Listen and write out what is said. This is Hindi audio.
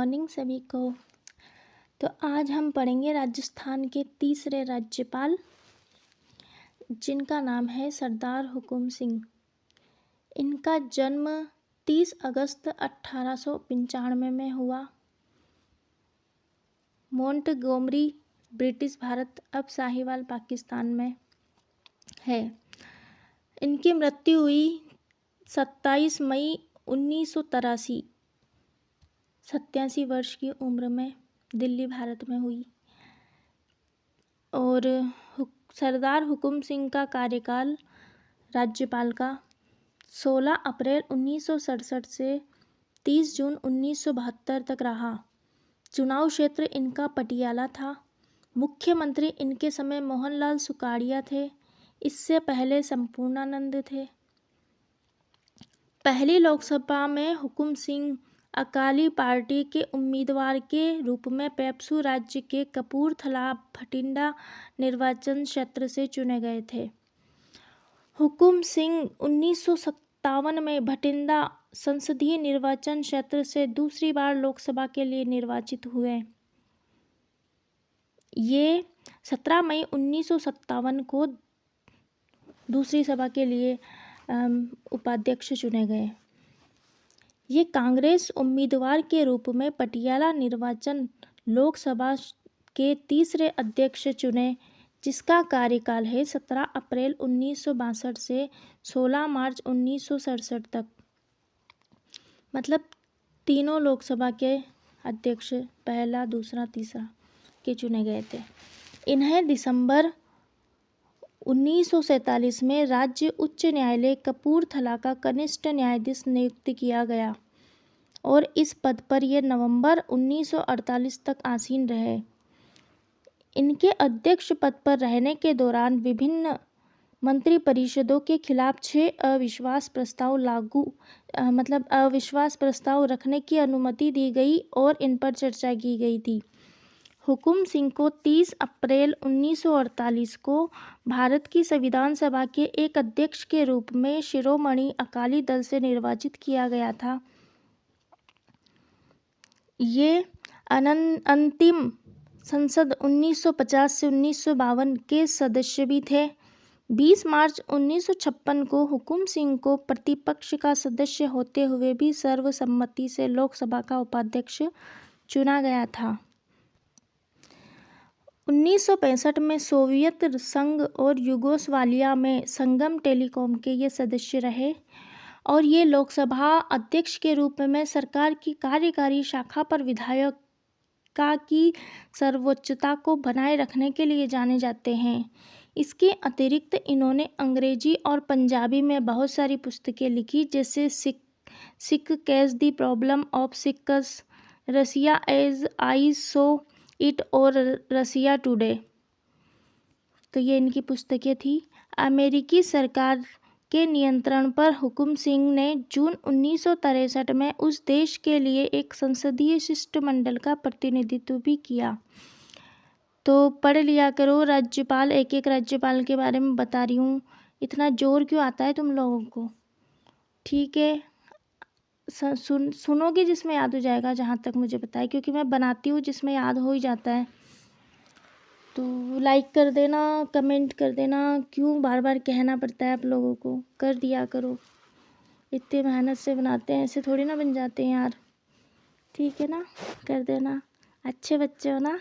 मॉर्निंग सभी को। तो आज हम पढ़ेंगे राजस्थान के तीसरे राज्यपाल जिनका नाम है सरदार हुकुम सिंह। इनका जन्म 30 अगस्त 1895 में हुआ। मोंटगोमरी, ब्रिटिश भारत, अब साहिवाल पाकिस्तान में है। इनकी मृत्यु हुई 27 मई 1983, 87 वर्ष की उम्र में दिल्ली, भारत में हुई। और सरदार हुकुम सिंह का कार्यकाल राज्यपाल का 16 अप्रैल 1967 से 30 जून 1972 तक रहा। चुनाव क्षेत्र इनका पटियाला था। मुख्यमंत्री इनके समय मोहनलाल सुखाड़िया थे। इससे पहले संपूर्णानंद थे। पहली लोकसभा में हुकुम सिंह अकाली पार्टी के उम्मीदवार के रूप में पेप्सू राज्य के कपूरथला भटिंडा निर्वाचन क्षेत्र से चुने गए थे। हुकुम सिंह 1957 में भटिंडा संसदीय निर्वाचन क्षेत्र से दूसरी बार लोकसभा के लिए निर्वाचित हुए। ये 17 मई 1957 को दूसरी सभा के लिए उपाध्यक्ष चुने गए। ये कांग्रेस उम्मीदवार के रूप में पटियाला निर्वाचन लोकसभा के तीसरे अध्यक्ष चुने, जिसका कार्यकाल है 17 अप्रैल 1962 से 16 मार्च 1967 तक। मतलब तीनों लोकसभा के अध्यक्ष पहला, दूसरा, तीसरा के चुने गए थे। इन्हें दिसंबर 1947 में राज्य उच्च न्यायालय कपूरथला का कनिष्ठ न्यायाधीश नियुक्त किया गया और इस पद पर ये नवंबर 1948 तक आसीन रहे। इनके अध्यक्ष पद पर रहने के दौरान विभिन्न मंत्रिपरिषदों के खिलाफ 6 अविश्वास प्रस्ताव रखने की अनुमति दी गई और इन पर चर्चा की गई थी। हुकुम सिंह को 30 अप्रैल 1948 को भारत की संविधान सभा के एक अध्यक्ष के रूप में शिरोमणि अकाली दल से निर्वाचित किया गया था। ये अंतिम संसद 1950 से 1952 के सदस्य भी थे। 20 मार्च 1956 को हुकुम सिंह को प्रतिपक्ष का सदस्य होते हुए भी सर्वसम्मति से लोकसभा का उपाध्यक्ष चुना गया था। 1965 में सोवियत संघ और यूगोस्लाविया में संगम टेलीकॉम के ये सदस्य रहे और ये लोकसभा अध्यक्ष के रूप में सरकार की कार्यकारी शाखा पर विधायिका की सर्वोच्चता को बनाए रखने के लिए जाने जाते हैं। इसके अतिरिक्त इन्होंने अंग्रेजी और पंजाबी में बहुत सारी पुस्तकें लिखी, जैसे Sikh case the problem of Sikhs, Russia as I saw it और रसिया टुडे। तो ये इनकी पुस्तकें थी। अमेरिकी सरकार के नियंत्रण पर हुकुम सिंह ने जून 1963 में उस देश के लिए एक संसदीय शिष्टमंडल का प्रतिनिधित्व भी किया। तो पढ़ लिया करो राज्यपाल, एक एक राज्यपाल के बारे में बता रही हूँ। इतना जोर क्यों आता है तुम लोगों को? ठीक है, सुनोगे जिसमें याद हो जाएगा, जहाँ तक मुझे पता है, क्योंकि मैं बनाती हूँ जिसमें याद हो ही जाता है। तो लाइक कर देना, कमेंट कर देना। क्यों बार बार कहना पड़ता है आप लोगों को? कर दिया करो, इतनी मेहनत से बनाते हैं, ऐसे थोड़ी ना बन जाते हैं यार। ठीक है ना, कर देना। अच्छे बच्चे हो ना।